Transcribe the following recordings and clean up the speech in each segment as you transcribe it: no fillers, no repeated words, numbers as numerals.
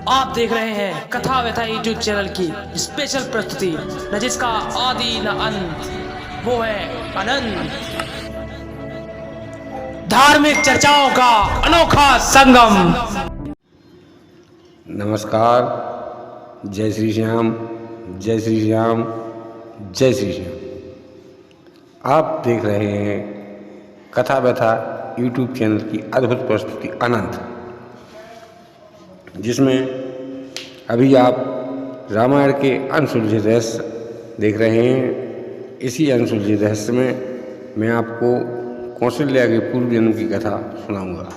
आप देख रहे हैं कथा व्यथा यूट्यूब चैनल की स्पेशल प्रस्तुति, न जिसका आदि न अंत, वो है अनंत। धार्मिक चर्चाओं का अनोखा संगम। नमस्कार। जय श्री श्याम, जय श्री श्याम, जय श्री श्याम। आप देख रहे हैं कथा व्यथा यूट्यूब चैनल की अद्भुत प्रस्तुति अनंत, जिसमें अभी आप रामायण के अनसुलझे रहस्य देख रहे हैं। इसी अनसुलझे रहस्य में मैं आपको कौशल्या के पूर्व जन्म की कथा सुनाऊंगा।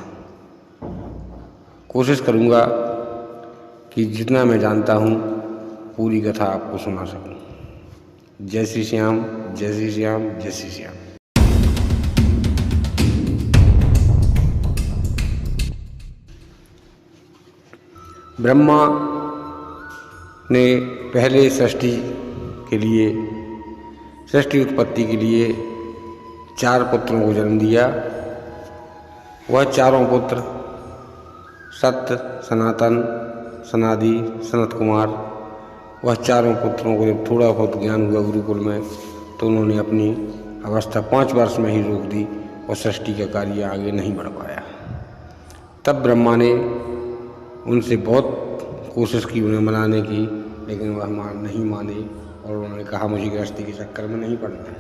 कोशिश करूंगा कि जितना मैं जानता हूं पूरी कथा आपको सुना सकूं। जय श्री श्याम, जय श्री श्याम, जय श्री श्याम। ब्रह्मा ने पहले सृष्टि उत्पत्ति के लिए 4 पुत्रों को जन्म दिया। वह चारों पुत्र सत्य, सनातन, सनादि, सनत कुमार, वह चारों पुत्रों को जब थोड़ा बहुत ज्ञान हुआ गुरुकुल में, तो उन्होंने अपनी अवस्था 5 वर्ष में ही रोक दी और सृष्टि का कार्य आगे नहीं बढ़ पाया। तब ब्रह्मा ने उनसे बहुत कोशिश की उन्हें मनाने की, लेकिन वह नहीं माने और उन्होंने कहा मुझे गृहस्थी के चक्कर में नहीं पड़ना है,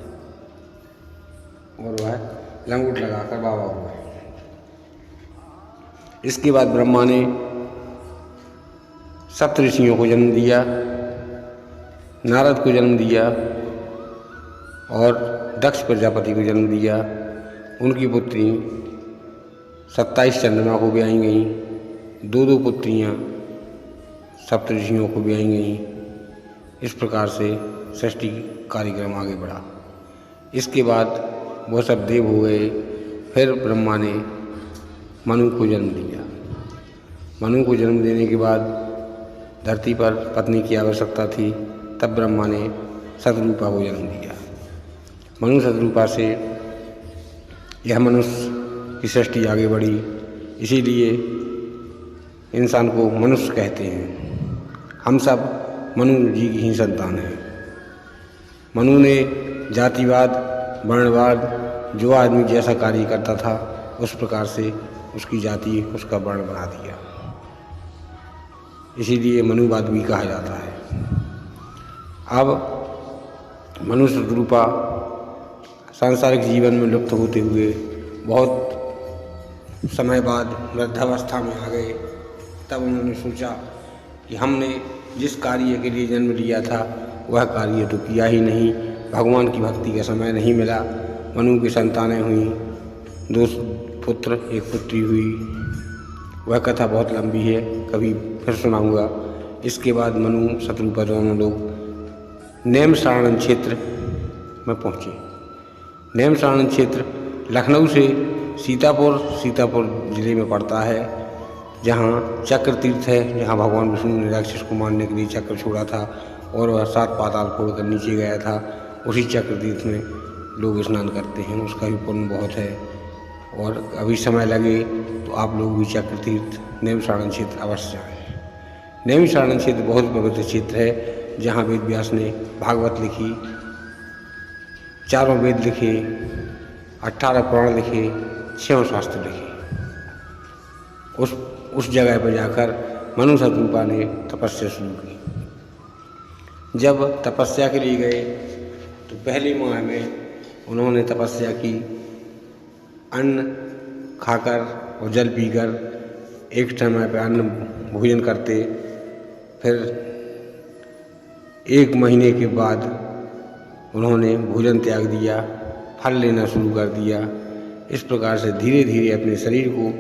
और वह लंगोट लगाकर बाबा हुए। इसके बाद ब्रह्मा ने सप्तऋषियों को जन्म दिया, नारद को जन्म दिया और दक्ष प्रजापति को जन्म दिया। उनकी पुत्री 27 चंद्रमा को ब्याई गई, 2 पुत्रियां सप्तऋषियों को ब्याई गई। इस प्रकार से सृष्टि कार्यक्रम आगे बढ़ा। इसके बाद वह सब देव हो गए। फिर ब्रह्मा ने मनु को जन्म दिया। मनु को जन्म देने के बाद धरती पर पत्नी की आवश्यकता थी, तब ब्रह्मा ने शतरूपा को जन्म दिया। मनु शतरूपा से यह मनुष्य की सृष्टि आगे बढ़ी। इसीलिए इंसान को मनुष्य कहते हैं। हम सब मनु जी की ही संतान हैं। मनु ने जातिवाद, वर्णवाद, जो आदमी जैसा कार्य करता था उस प्रकार से उसकी जाति, उसका वर्ण बना दिया। इसीलिए मनुवाद भी कहा जाता है। अब मनुष्य रूपा सांसारिक जीवन में लुप्त होते हुए बहुत समय बाद वृद्धावस्था में आ गए। तब उन्होंने सोचा कि हमने जिस कार्य के लिए जन्म लिया था वह कार्य तो किया ही नहीं, भगवान की भक्ति का समय नहीं मिला। मनु की संतानें हुई, 2 पुत्र 1 पुत्री हुई। वह कथा बहुत लंबी है, कभी फिर सुनाऊंगा। इसके बाद मनु शतरूपा दोनों लोग नेमसारण क्षेत्र में पहुँचे। नेमसारण क्षेत्र लखनऊ से सीतापुर जिले में पड़ता है, जहाँ चक्र तीर्थ है, जहाँ भगवान विष्णु ने राक्षस को मारने के लिए चक्र छोड़ा था और वह 7 पाताल फोड़कर नीचे गया था। उसी चक्र तीर्थ में लोग स्नान करते हैं, उसका भी पुण्य बहुत है। और अभी समय लगे तो आप लोग भी चक्र तीर्थ नेमिषारण क्षेत्र अवश्य जाएं। नेमिषारण क्षेत्र बहुत पवित्र क्षेत्र है, जहाँ वेद व्यास ने भागवत लिखी, 4 वेद लिखे, 18 पुराण लिखे, 6 शास्त्र लिखे। उस जगह पर जाकर मनु शतरूपा ने तपस्या शुरू की। जब तपस्या के लिए गए तो पहली माह में उन्होंने तपस्या की। अन्न खाकर और जल पीकर एक समय पर अन्न भोजन करते। फिर 1 महीने के बाद उन्होंने भोजन त्याग दिया, फल लेना शुरू कर दिया। इस प्रकार से धीरे धीरे अपने शरीर को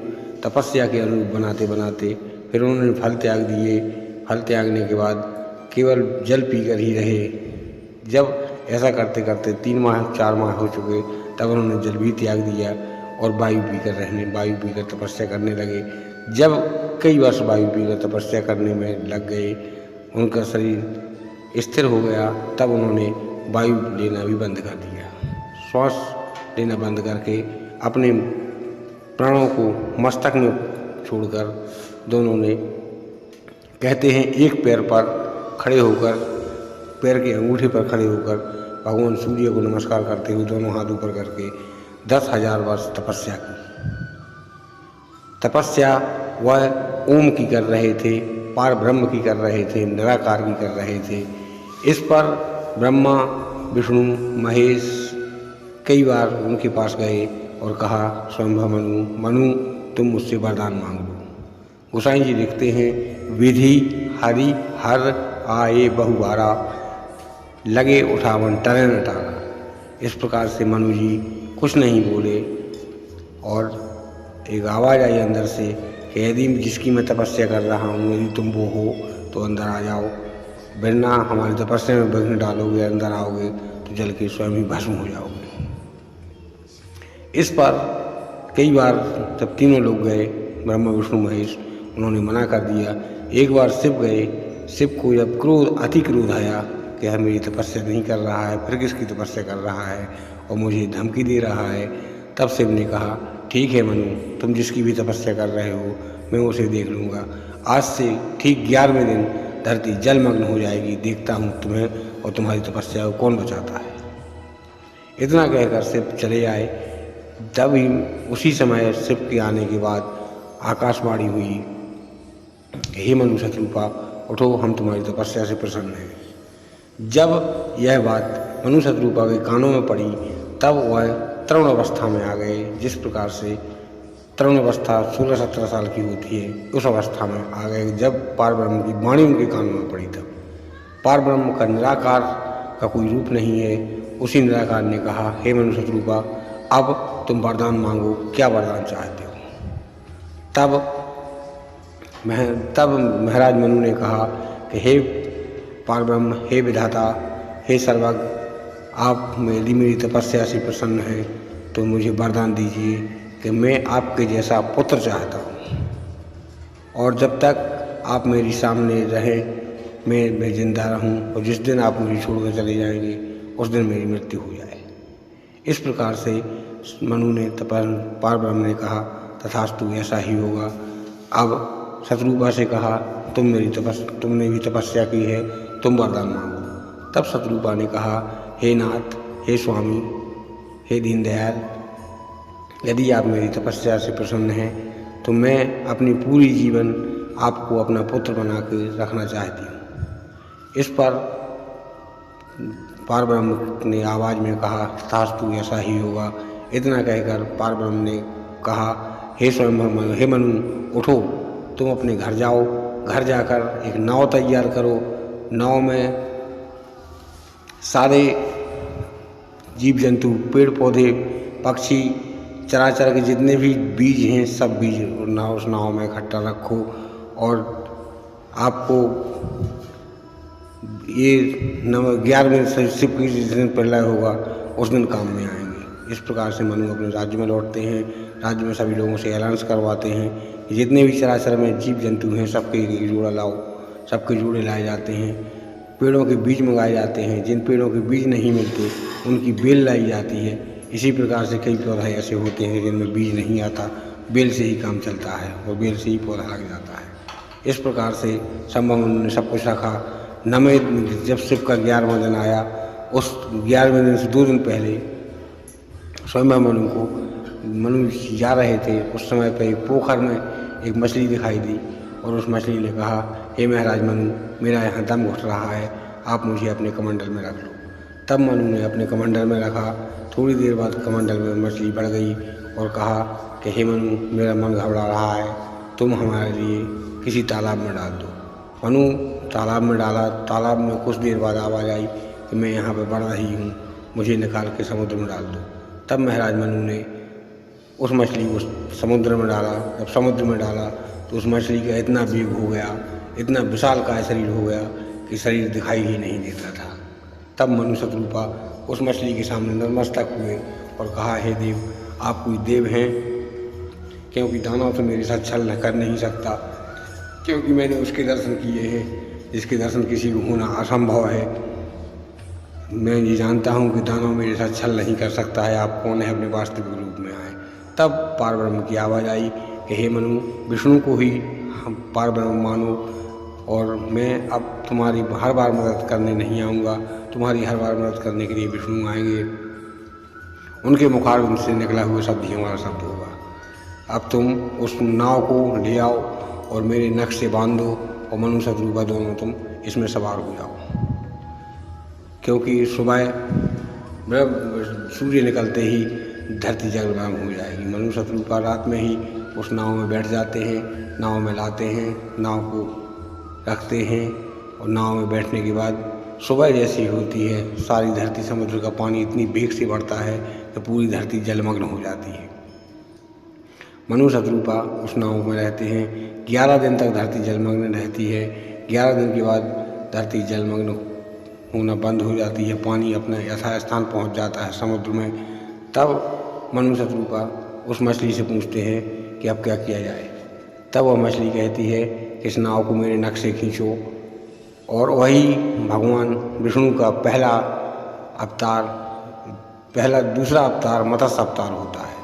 तपस्या के अनुरूप बनाते बनाते फिर उन्होंने फल त्याग दिए। फल त्यागने के बाद केवल जल पीकर ही रहे। जब ऐसा करते करते 3 माह 4 माह हो चुके, तब उन्होंने जल भी त्याग दिया और वायु पीकर तपस्या करने लगे। जब कई वर्ष वायु पीकर तपस्या करने में लग गए, उनका शरीर स्थिर हो गया, तब उन्होंने वायु लेना भी बंद कर दिया। श्वास लेना बंद करके अपने प्राणों को मस्तक में छोड़कर दोनों ने कहते हैं एक पैर पर खड़े होकर, पैर के अंगूठे पर खड़े होकर भगवान सूर्य को नमस्कार करते हुए दोनों हाथ ऊपर करके 10,000 वर्ष तपस्या की। तपस्या वह ओम की कर रहे थे, पार ब्रह्म की कर रहे थे, निराकार की कर रहे थे। इस पर ब्रह्मा, विष्णु, महेश कई बार उनके पास गए और कहा, स्वयंभू मनु तुम मुझसे वरदान मांग लो। गोसाई जी लिखते हैं, विधि हरि हर आए बहुबारा, लगे उठावन टरे न टारा। इस प्रकार से मनु जी कुछ नहीं बोले और एक आवाज़ आई अंदर से कि यदि जिसकी मैं तपस्या कर रहा हूँ यदि तुम वो हो तो अंदर आ जाओ, वरना हमारी तपस्या में विघ्न डालोगे, अंदर आओगे तो जल के स्वयं ही भस्म हो जाओगे। इस पर कई बार जब तीनों लोग गए, ब्रह्मा विष्णु महेश, उन्होंने मना कर दिया। एक बार शिव गए, शिव को जब अति क्रोध आया कि यह मेरी तपस्या नहीं कर रहा है, फिर किसकी तपस्या कर रहा है और मुझे धमकी दे रहा है, तब शिव ने कहा, ठीक है मनु, तुम जिसकी भी तपस्या कर रहे हो मैं उसे देख लूँगा। आज से ठीक 11वें दिन धरती जलमग्न हो जाएगी, देखता हूँ तुम्हें और तुम्हारी तपस्या को कौन बचाता है। इतना कहकर शिव चले आए। तब ही उसी समय शिव के आने के बाद आकाशवाणी हुई, हे मनु शत्रुपा उठो, हम तुम्हारी तपस्या से प्रसन्न हैं। जब यह बात मनु शत्रुपा के कानों में पड़ी तब वह तरुण अवस्था में आ गए। जिस प्रकार से तरुण अवस्था 16-17 साल की होती है, उस अवस्था में आ गए। जब पार ब्रह्म की वाणी उनके कानों में पड़ी तब पार ब्रह्म का निराकार का कोई रूप नहीं है। उसी निराकार ने कहा, हे मनु शत्रुपा अब तुम वरदान मांगो, क्या वरदान चाहते हो। तब महाराज मनु ने कहा कि हे पार ब्रह्म, हे विधाता, हे सर्वज्ञ, आप यदि मेरी तपस्या से प्रसन्न हैं तो मुझे वरदान दीजिए कि मैं आपके जैसा पुत्र चाहता हूँ और जब तक आप मेरे सामने रहें मैं जिंदा रहूँ, और जिस दिन आप मुझे छोड़कर चले जाएंगे उस दिन मेरी मृत्यु हो जाए। इस प्रकार से मनु ने पार ब्रह्म ने कहा, तथास्तु ऐसा ही होगा। अब शत्रुपा से कहा, तुमने भी तपस्या की है, तुम वरदान मांगो। तब शत्रुपा ने कहा, हे नाथ, हे स्वामी, हे दीनदयाल, यदि आप मेरी तपस्या से प्रसन्न हैं तो मैं अपनी पूरी जीवन आपको अपना पुत्र बना के रखना चाहती हूँ। इस पर पार ब्रह्म ने आवाज़ में कहा, तथास्तु ऐसा ही होगा। इतना कहकर पार ब्रह्म ने कहा, हे स्वयं हे मनु उठो, तुम अपने घर जाओ, घर जाकर एक नाव तैयार करो। नाव में सारे जीव जंतु, पेड़ पौधे, पक्षी, चराचर के जितने भी बीज हैं सब बीज उस नाव में इकट्ठा रखो और आपको ये 11वें शिव की जिस दिन प्रलय होगा उस दिन काम में आएंगे। इस प्रकार से मनु अपने राज्य में लौटते हैं। राज्य में सभी लोगों से ऐलान करवाते हैं कि जितने भी चराचर में जीव जंतु हैं सबके एक जोड़ा लाओ। सबके जोड़े लाए जाते हैं। पेड़ों के बीज मंगाए जाते हैं। जिन पेड़ों के बीज नहीं मिलते उनकी बेल लाई जाती है। इसी प्रकार से कई पौधे ऐसे होते हैं जिनमें बीज नहीं आता, बेल से ही काम चलता है और बेल से ही पौधा लग जाता है। इस प्रकार से संभव उन्होंने सब कुछ रखा। नवें जब शिव का 11वां दिन आया, उस 11वें दिन से 2 दिन पहले स्वयं मनु जा रहे थे। उस समय पर एक पोखर में एक मछली दिखाई दी और उस मछली ने कहा, हे महाराज मनु, मेरा यहाँ दम घुट रहा है, आप मुझे अपने कमंडल में रख लो। तब मनु ने अपने कमंडल में रखा। थोड़ी देर बाद कमंडल में मछली बढ़ गई और कहा कि हे मनु, मेरा मन घबरा रहा है, तुम हमारे लिए किसी तालाब में डाल दो। मनु तालाब में डाला। तालाब में कुछ देर बाद आवाज़ आई कि मैं यहाँ पर बढ़ रही हूँ, मुझे निकाल के समुद्र में डाल दो। तब महाराज मनु ने उस मछली को समुद्र में डाला। जब समुद्र में डाला तो उस मछली का इतना वेग हो गया, इतना विशालकाय शरीर हो गया कि शरीर दिखाई ही नहीं देता था। तब मनु शत्रुपा उस मछली के सामने नतमस्तक हुए और कहा, हे देव, आप कोई देव हैं? क्योंकि दानव तो मेरे साथ छल कर नहीं सकता, क्योंकि मैंने उसके दर्शन किए हैं जिसके दर्शन किसी को होना असंभव है। मैं ये जानता हूँ कि दानव मेरे साथ छल नहीं कर सकता है, आप कौन है, अपने वास्तविक रूप में आए। तब पारब्रह्म की आवाज़ आई कि हे मनु, विष्णु को ही हम पारब्रह्म मानो और मैं अब तुम्हारी हर बार मदद करने नहीं आऊँगा, तुम्हारी हर बार मदद करने के लिए विष्णु आएंगे। उनके मुखारबिंद से निकला हुआ शब्द ही हमारा शब्द होगा। अब तुम उस नाव को ले आओ और मेरे नख से बांधो और मनु शत्रुपा दोनों तुम इसमें सवार हो जाओ, क्योंकि सुबह सूर्य निकलते ही धरती जलमग्न हो जाएगी। मनु शत्रुपा रात में ही उस नाव में बैठ जाते हैं, नाव में लाते हैं, नाव को रखते हैं और नाव में बैठने के बाद सुबह जैसी होती है सारी धरती, समुद्र का पानी इतनी वेग से बढ़ता है कि पूरी धरती जलमग्न हो जाती है। मनु शत्रुपा उस नाव में रहते हैं। 11 दिन तक धरती जलमग्न रहती है। 11 दिन के बाद धरती जलमग्न होना बंद हो जाती है, पानी अपने यथास्थान पहुंच जाता है समुद्र में। तब मनु शत्रुपा उस मछली से पूछते हैं कि अब क्या किया जाए। तब वह मछली कहती है कि इस नाव को मेरे नख से खींचो, और वही भगवान विष्णु का दूसरा अवतार मत्स्य अवतार होता है।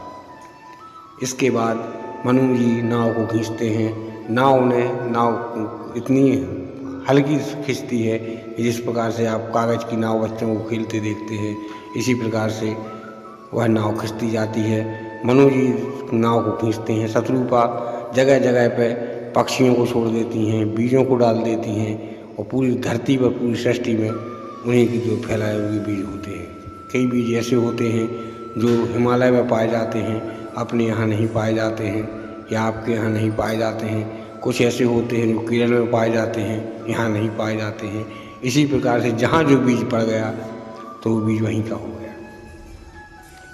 इसके बाद मनु जी नाव को खींचते हैं। नाव इतनी हल्की खिंचती है कि जिस प्रकार से आप कागज़ की नाव बच्चों को खेलते देखते हैं, इसी प्रकार से वह नाव खिंचती जाती है। मनु जी नाव को खींचते हैं। शत्रुपा जगह जगह पे पक्षियों को छोड़ देती हैं, बीजों को डाल देती हैं, और पूरी धरती पर, पूरी सृष्टि में उन्हीं की जो फैलाए हुए बीज होते हैं। कई बीज ऐसे होते हैं जो हिमालय में पाए जाते हैं, अपने यहाँ नहीं पाए जाते हैं, या आपके यहाँ नहीं पाए जाते हैं। कुछ ऐसे होते हैं जो केरल में पाए जाते हैं, यहाँ नहीं पाए जाते हैं। इसी प्रकार से जहाँ जो बीज पड़ गया तो वो बीज वहीं का हो गया।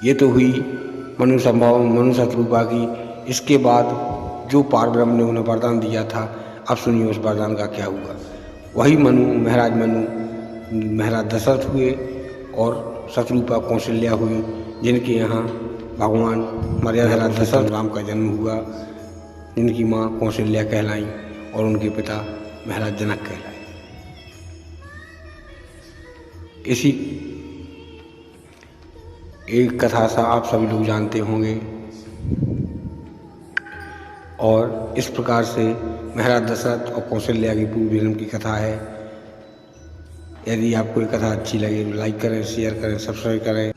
ये तो हुई मनु शत्रुपा की। इसके बाद जो पारब्रह्म ने उन्हें वरदान दिया था, अब सुनिए उस वरदान का क्या हुआ। वही महाराज दशरथ हुए और शत्रुपा कौशल्या हुई, जिनके यहाँ भगवान मर्यादा दशरथ राम का जन्म हुआ, जिनकी माँ कौशल्या कहलाई और उनके पिता महाराज जनक कहलाए। इसी एक कथा सा आप सभी लोग जानते होंगे, और इस प्रकार से महाराज दशरथ और कौशल्या की पूर्व जन्म की कथा है। यदि आपको ये कथा अच्छी लगे तो लाइक करें, शेयर करें, सब्सक्राइब करें।